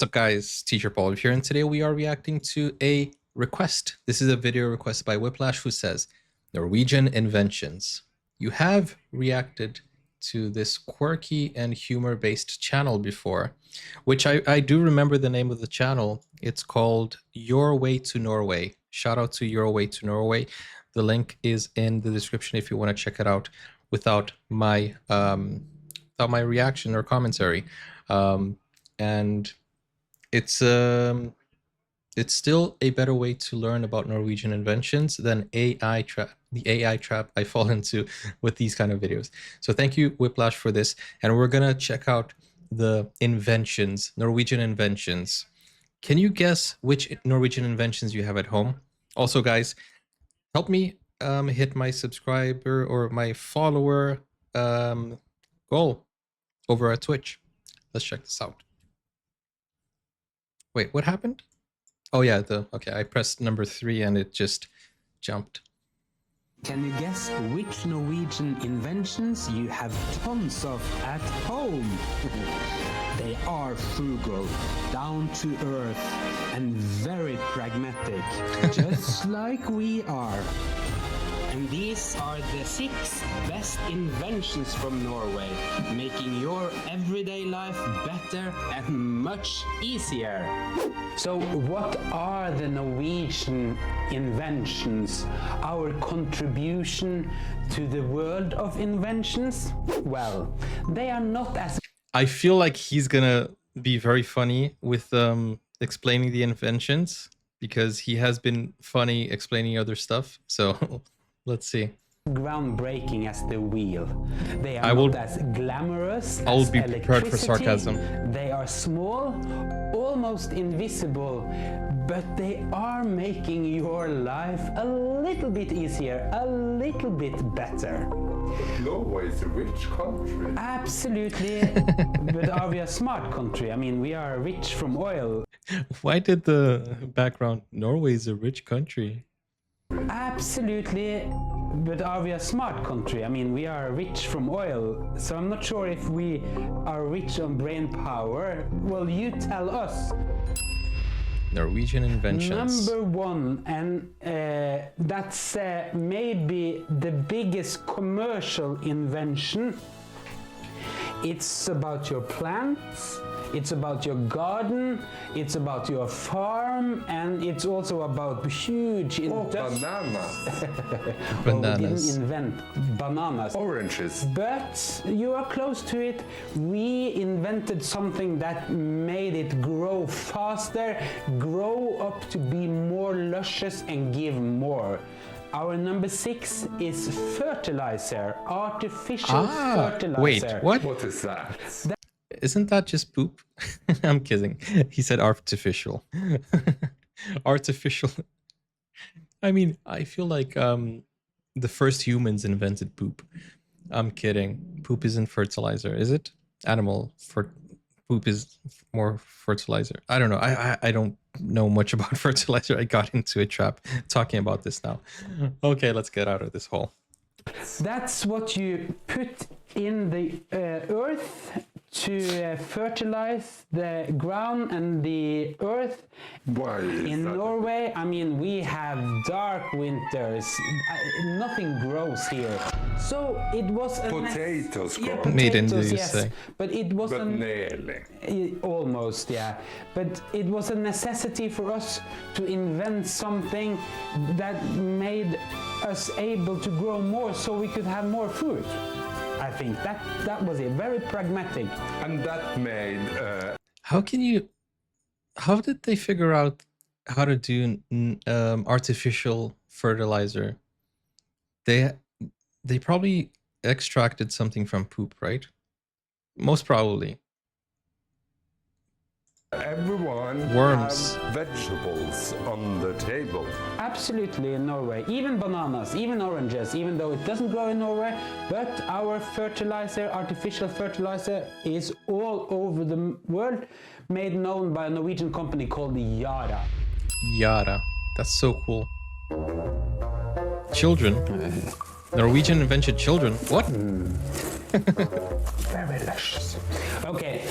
What's up guys, Teacher Paul here, and today we are reacting to a request. This is a video request by Whiplash, who says, Norwegian Inventions. You have reacted to this quirky and humor-based channel before, which I do remember the name of the channel. It's called Your Way to Norway. Shout out to Your Way to Norway. The link is in the description if you want to check it out without my reaction or commentary. And it's still a better way to learn about Norwegian inventions than the AI trap I fall into with these kind of videos. So thank you, Whiplash, for this. And we're gonna check out the inventions, Norwegian inventions. Can you guess which Norwegian inventions you have at home? Also, guys, help me hit my subscriber or my follower goal over at Twitch. Let's check this out. Wait, what happened? Oh yeah, okay, I pressed number 3 and it just jumped. Can you guess which Norwegian inventions you have tons of at home? They are frugal, down to earth, and very pragmatic, just like we are. And these are the 6 best inventions from Norway, making your everyday life better and much easier. So what are the Norwegian inventions? Our contribution to the world of inventions? Well, they are not as... I feel like he's gonna be very funny with explaining the inventions, because he has been funny explaining other stuff. So let's see. Groundbreaking as the wheel. They are not as glamorous I will as be prepared for sarcasm. They are small, almost invisible, but they are making your life a little bit easier, a little bit better. Norway is a rich country. Absolutely. But are we a smart country? I mean, we are rich from oil. Why did the background Norway is a rich country? Absolutely, but are we a smart country? I mean, we are rich from oil, so I'm not sure if we are rich on brain power. Well, you tell us. Norwegian inventions. Number 1, and that's maybe the biggest commercial invention. It's about your plants. It's about your garden, it's about your farm, and it's also about huge bananas. Well, we didn't invent bananas. Oranges. But you are close to it. We invented something that made it grow faster, grow up to be more luscious and give more. Our number 6 is fertilizer, artificial fertilizer. Wait, what? What is that? Isn't that just poop? I'm kidding. He said artificial. Artificial. I mean, I feel like the first humans invented poop. I'm kidding. Poop isn't fertilizer, is it? Poop is more fertilizer. I don't know. I don't know much about fertilizer. I got into a trap talking about this now. Okay, let's get out of this hole. That's what you put in the earth to fertilize the ground and the earth. Why in Norway, I mean, we have dark winters. Nothing grows here. So it was a potatoes grow. potatoes, Made in the yes, USA. but it was almost, yeah. But it was a necessity for us to invent something that made us able to grow more, so we could have more food. I think that was it. Very pragmatic. And that made... How did they figure out how to do artificial fertilizer? They probably extracted something from poop, right? Most probably. Everyone Worms. have vegetables on the table. Absolutely, in Norway. Even bananas, even oranges, even though it doesn't grow in Norway, but our fertilizer, artificial fertilizer, is all over the world, made known by a Norwegian company called Yara. Yara. That's so cool. Children. Norwegian invention children. What? Very delicious. Okay,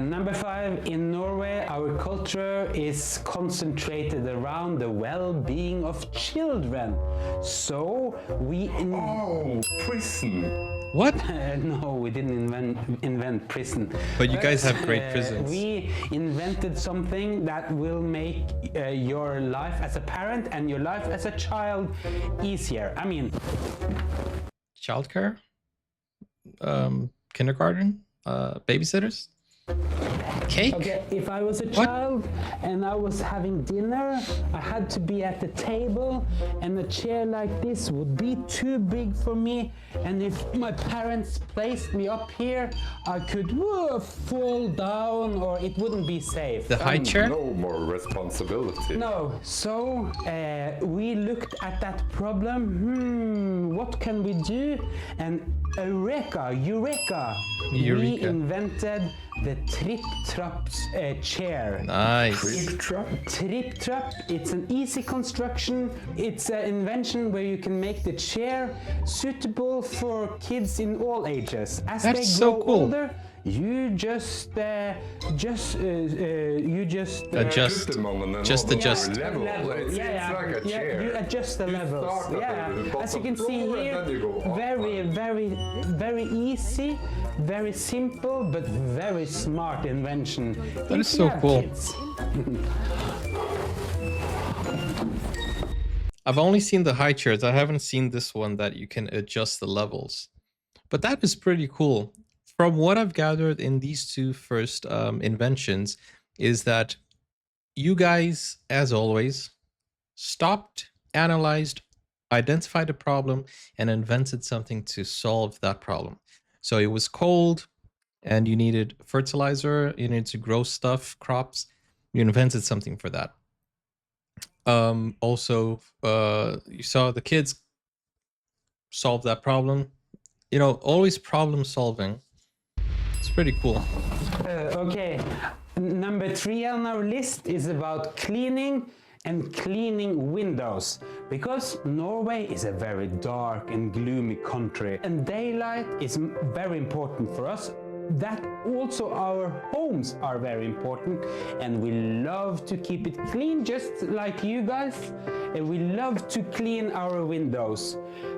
number 5. In Norway, our culture is concentrated around the well-being of children. So we Oh, prison. What? no, we didn't invent prison. But you guys have great prisons. We invented something that will make your life as a parent and your life as a child easier. I mean, Childcare? Kindergarten? Babysitters? Cake? okay, if I was a child and I was having dinner, I had to be at the table, and a chair like this would be too big for me. And if my parents placed me up here, I could fall down, or it wouldn't be safe. The high chair? No more responsibility. No, so we looked at that problem. What can we do? And eureka! We invented the Tripp Trapp chair. Nice. Tripp Trapp? Tripp Trapp, it's an easy construction. It's an invention where you can make the chair suitable for kids in all ages. As That's they so grow cool. older, you just Adjust. Put them on an Just another adjust. level. It's like a chair. you adjust the levels. start at Yeah, the as you bottom can see floor and here, then you go up. very easy, very simple, but very smart invention. That is so cool. I've only seen the high chairs. I haven't seen this one that you can adjust the levels. But that is pretty cool. From what I've gathered in these two first inventions is that you guys, as always, stopped, analyzed, identified a problem, and invented something to solve that problem. So it was cold, and you needed fertilizer, you needed to grow stuff, crops. You invented something for that. Also, you saw the kids solve that problem. You know, always problem solving. It's pretty cool. Okay, number 3 on our list is about cleaning and cleaning windows, because Norway is a very dark and gloomy country, and daylight is very important for us. That also our homes are very important, and we love to keep it clean, just like you guys. And we love to clean our windows.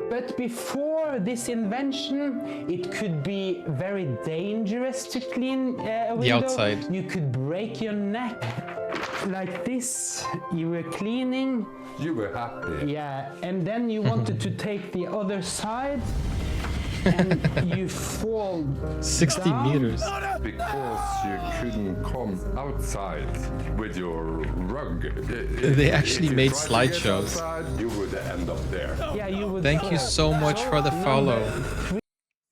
But before this invention, it could be very dangerous to clean a window. The outside. You could break your neck like this. You were cleaning. You were happy. Yeah, and then you wanted to take the other side, and you fall 60 down. meters. Because you couldn't come outside with your rug. They actually If you made tried to get slideshows. outside, you would end up there. Yeah, you would Thank you fall. so much for the follow. Number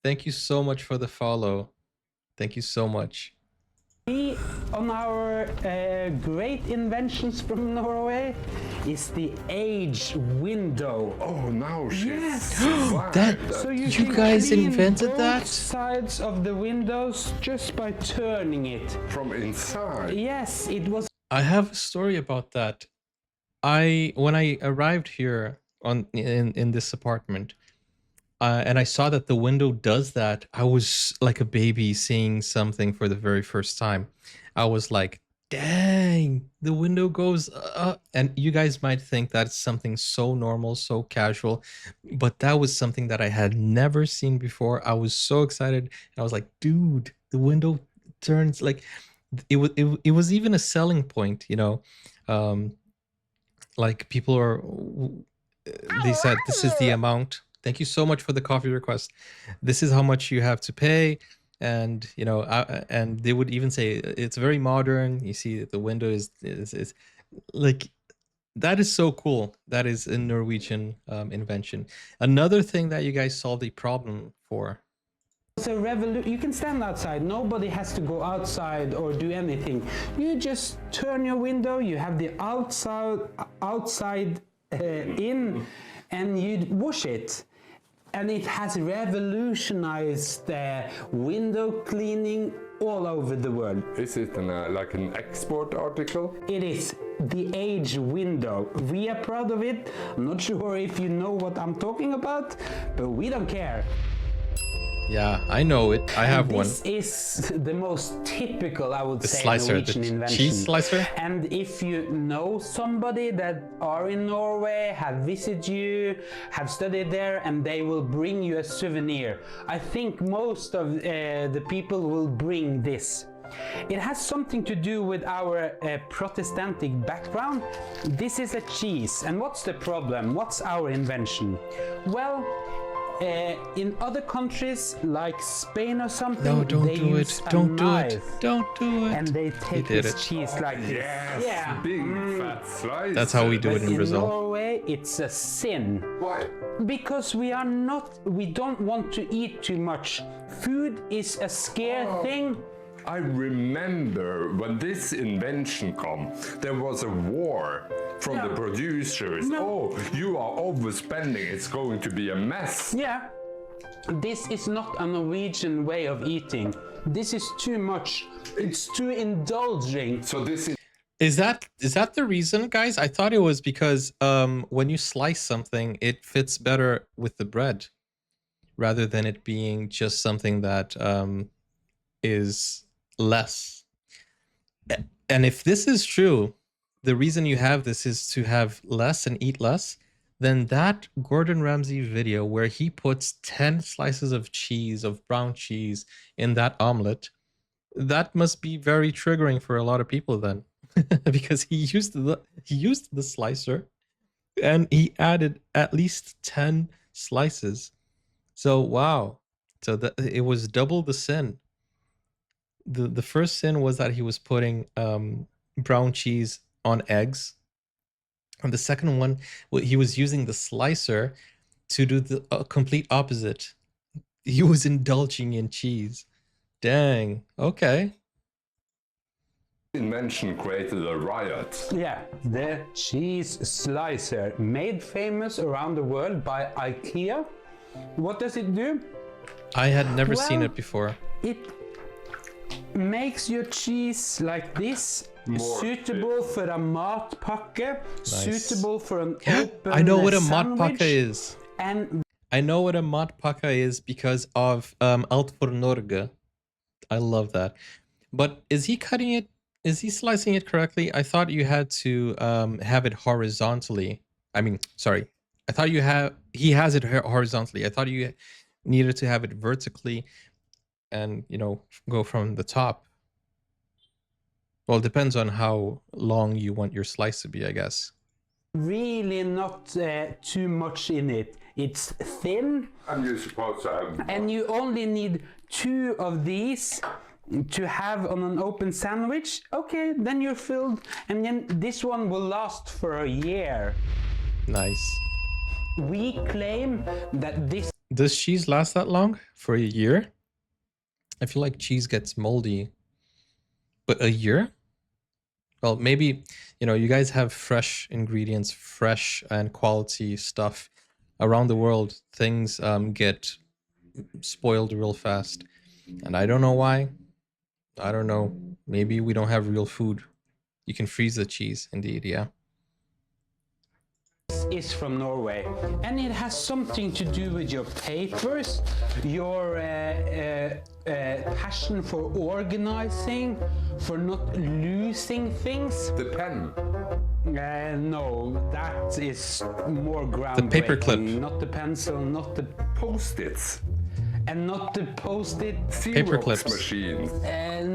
Thank you so much for the follow. Thank you so much. 3 on our great inventions from Norway is the age window. Oh, now she's Yes. survived That- So You can guys clean invented both that? sides of the windows just by turning it. from inside. Yes, it was I have a story about that. When I arrived here in this apartment, and I saw that the window does that, I was like a baby seeing something for the very first time. I was like, dang, the window goes up. And you guys might think that's something so normal, so casual, but that was something that I had never seen before. I was so excited. I was like, dude, the window turns. Like, it was even a selling point, you know. Like, people they said, this is the amount. Thank you so much for the coffee request. This is how much you have to pay. And, you know, and they would even say it's very modern. You see the window is like, that is so cool. That is a Norwegian invention. Another thing that you guys solved a problem for. a revolution. You can stand outside. Nobody has to go outside or do anything. You just turn your window. You have the outside in, and you wash it. And it has revolutionized window cleaning all over the world. Is it like an export article? It is the age window. We are proud of it. I'm not sure if you know what I'm talking about, but we don't care. Yeah, I know it. I have one. This is the most typical, I would say, Slicer, Norwegian the invention. cheese slicer? And if you know somebody that are in Norway, have visited you, have studied there, and they will bring you a souvenir, I think most of the people will bring this. It has something to do with our Protestantic background. This is a cheese, and what's the problem? What's our invention? Well, in other countries like Spain or something, No, don't they do use it. a Don't do knife, it. Don't do it. and they take did this it. cheese like this. Yes, Yeah. big fat slice. That's how we do it in In Brazil. Norway, it's a sin. Why? Because we don't want to eat too much. Food is a scare thing. I remember when this invention came, there was a war from the producers. No. Oh, you are overspending, it's going to be a mess. Yeah. This is not a Norwegian way of eating. This is too much. It's too indulging. So this is Is that the reason, guys? I thought it was because when you slice something, it fits better with the bread, rather than it being just something that is less. And if this is true, the reason you have this is to have less and eat less, then that Gordon Ramsay video where he puts 10 slices of cheese, of brown cheese, in that omelet, that must be very triggering for a lot of people then. Because he used the slicer and he added at least 10 slices. So wow. So that it was double the sin. The first sin was that he was putting brown cheese on eggs. And the second one, he was using the slicer to do the complete opposite. He was indulging in cheese. Dang. Okay. invention created a riot. Yeah, the cheese slicer, made famous around the world by IKEA. What does it do? I had never seen Well, it before. It makes your cheese like this, More suitable for a matpakke, suitable for an open I know what a sandwich, matpakke is. and I know what a matpakke is because of Alt for Norge. I love that. But is he cutting it? Is he slicing it correctly? I thought you had to have it horizontally. I mean, sorry. I thought he has it horizontally. I thought you needed to have it vertically and, go from the top. Well, it depends on how long you want your slice to be, I guess. really not too much in it. It's thin, And you're supposed to have and you only need 2 of these to have on an open sandwich. Okay, then you're filled, and then this one will last for a year. Nice. We claim that this Does cheese last that long? For a year? I feel like cheese gets moldy. But a year? Well, maybe, you guys have fresh ingredients, fresh and quality stuff. Around the world, things get spoiled real fast. And I don't know why. I don't know. Maybe we don't have real food. You can freeze the cheese, indeed, yeah. is from Norway, and it has something to do with your papers, your passion for organizing, for not losing things. the pen. No, that is more groundbreaking. paperclip. Not the pencil, not the Post-its. and not the post-it. Paper Xerox clips. machines.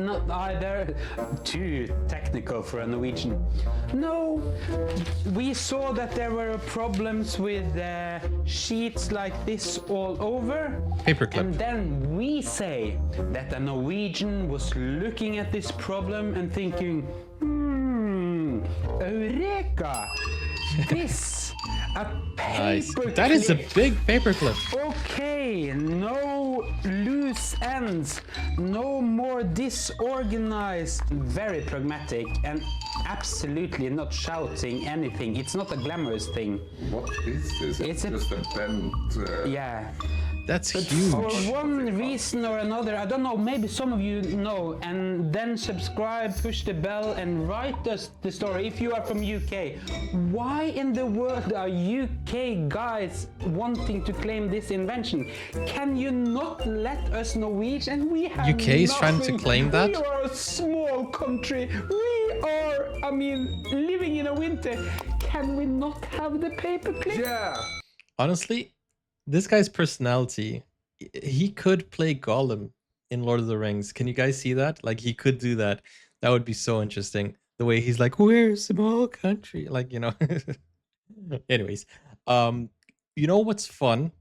Not either. Too technical for a Norwegian. No, we saw that there were problems with sheets like this all over. Paperclip. And then we say that a Norwegian was looking at this problem and thinking, Eureka! This, a Nice. paper That is a clip. big paperclip. Okay, no loose ends, no more disorganized, very pragmatic and absolutely not shouting anything. It's not a glamorous thing. What is this? It's a- just a bent. Yeah, That's For huge. one reason or another, I don't know, maybe some of you know, and then subscribe, push the bell, and write us the story if you are from UK. Why in the world are UK guys wanting to claim this invention? Can you not let us Norwegians? We have UK is trying to nothing. claim that? We are a small country. We are, I mean, living in a winter. Can we not have the paperclip? Yeah. Honestly, this guy's personality, he could play Gollum in Lord of the Rings. Can you guys see that? Like, he could do that. That would be so interesting. The way he's like, we're a small country. Like, you know. Anyways, you know what's fun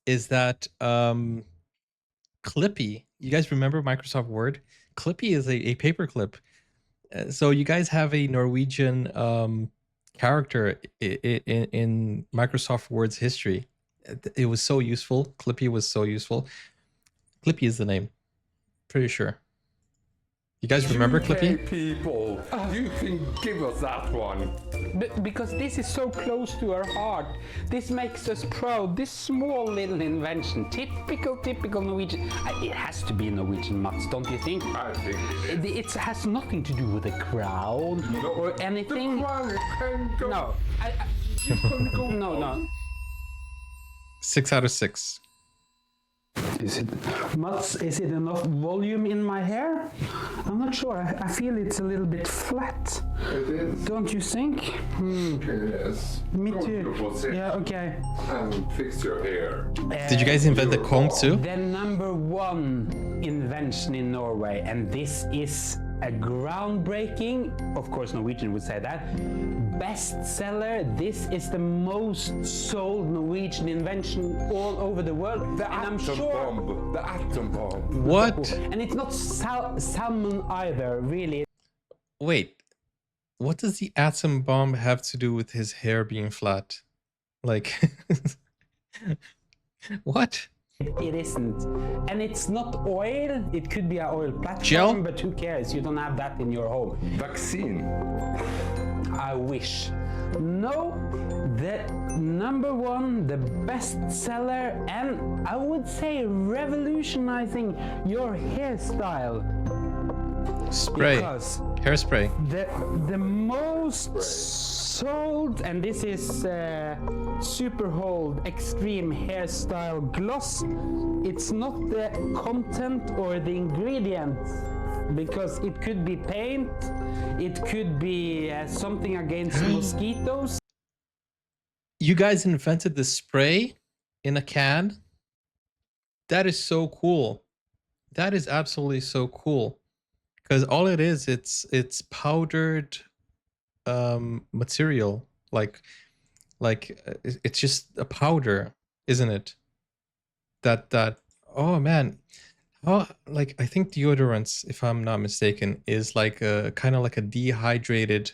is that Clippy, you guys remember Microsoft Word? Clippy is a paperclip. So you guys have a Norwegian character in Microsoft Word's history. It was so useful. Clippy was so useful. Clippy is the name. Pretty sure. You guys remember UK Clippy? people, you can give us that one. Because this is so close to our heart. This makes us proud. This small little invention. Typical Norwegian. It has to be Norwegian, Mats, don't you think? I think it is. It has nothing to do with the crown or anything. The crown can go. No. You can go. No. 6 out of 6. Is it, Mats, is it enough volume in my hair? I'm not sure. I feel it's a little bit flat. It is. Don't you think? Yes. Me Go too. to position Yeah, okay. and fix your hair. Did you guys invent the comb too? The number one invention in Norway, and this is a groundbreaking, of course Norwegian would say that, bestseller. This is the most sold Norwegian invention all over the world. The and I'm atom sure, bomb. The atom bomb. What? and it's not salmon either, really. Wait. What does the atom bomb have to do with his hair being flat? Like, what? It isn't. And it's not oil. It could be an oil platform, Gel? but who cares? You don't have that in your home. Vaccine. I wish. No, the number one, the bestseller, and I would say revolutionizing your hairstyle. Spray. Because Hairspray. the most sold, and this is Super Hold Extreme Hairstyle Gloss. It's not the content or the ingredients, because it could be paint, it could be something against mosquitoes. You guys invented the spray in a can? That is so cool. That is absolutely so cool. Because all it is, it's powdered material. Like it's just a powder, isn't it? That oh man. Oh, like I think deodorants, if I'm not mistaken, is like a kind of like a dehydrated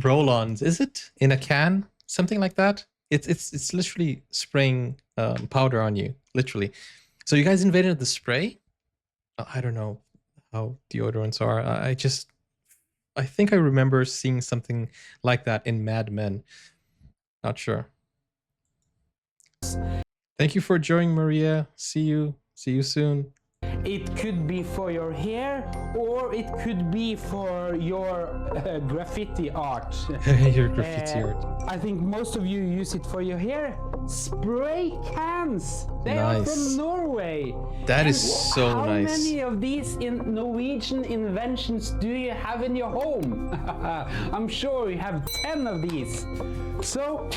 roll-ons. Is it in a can? Something like that. It's literally spraying powder on you, literally. So you guys invented the spray? I don't know how deodorants are. I think I remember seeing something like that in Mad Men. Not sure. Thank you for joining, Maria. See you soon. It could be for your hair, or it could be for your graffiti art. Your graffiti art. I think most of you use it for your hair. Spray cans. They are Nice. from Norway. That is And so how nice. many of these Norwegian inventions do you have in your home? I'm sure you have 10 of these. So,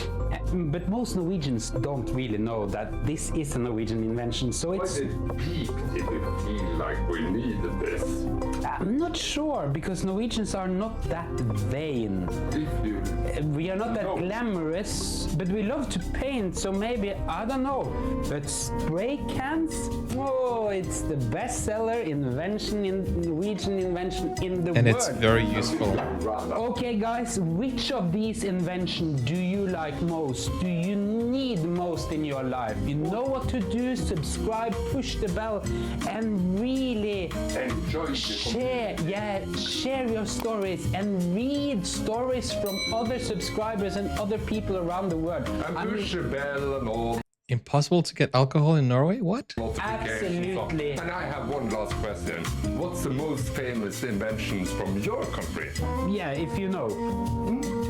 but most Norwegians don't really know that this is a Norwegian invention. So When it's. it peaked, did it feel like we needed this? I'm not sure, because Norwegians are not that vain. If you We are not that No. glamorous, but we love to paint, so maybe, I don't know. But spray cans? Oh, it's the bestseller invention in Norwegian invention in the And world. it's very useful. Okay guys, which of these inventions do you like most? Do you need most in your life? You know what to do, subscribe, push the bell, and read really share your stories and read stories from other subscribers and other people around the world. And push the bell and all. Impossible to get alcohol in Norway? What? Absolutely. And I have one last question. What's the most famous inventions from your country? Yeah, if you know.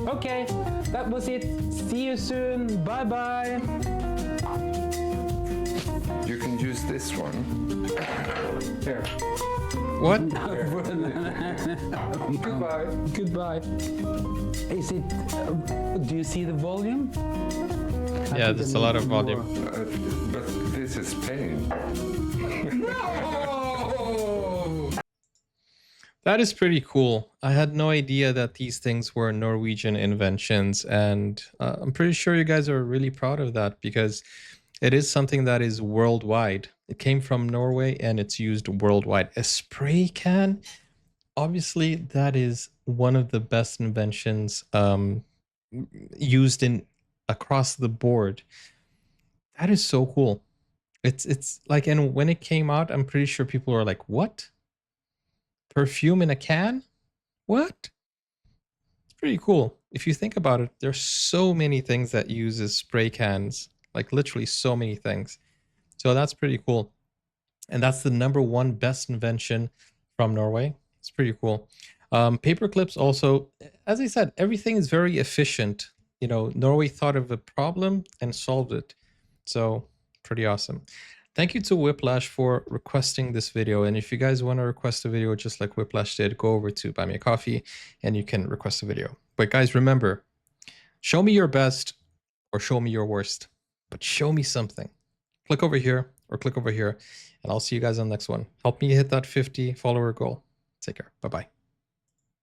Okay, that was it. See you soon. Bye bye. You can use this one. Here. What? Goodbye. Goodbye. Is it? Do you see the volume? Yeah, there's a lot of volume. But this is pain. No! That is pretty cool. I had no idea that these things were Norwegian inventions, and I'm pretty sure you guys are really proud of that because it is something that is worldwide. It came from Norway and it's used worldwide. A spray can, obviously, that is one of the best inventions used in across the board. That is so cool. It's like, and when it came out, I'm pretty sure people were like, what? Perfume in a can? What? It's pretty cool. If you think about it, there's so many things that uses spray cans, like literally so many things. So that's pretty cool. And that's the #1 best invention from Norway. It's pretty cool. Paper clips also, as I said, everything is very efficient. You know, Norway thought of a problem and solved it. So pretty awesome. Thank you to Whiplash for requesting this video. And if you guys want to request a video just like Whiplash did, go over to Buy Me a Coffee and you can request a video. But guys, remember, show me your best or show me your worst, but show me something. Click over here or click over here and I'll see you guys on the next one. Help me hit that 50 follower goal. Take care. Bye-bye.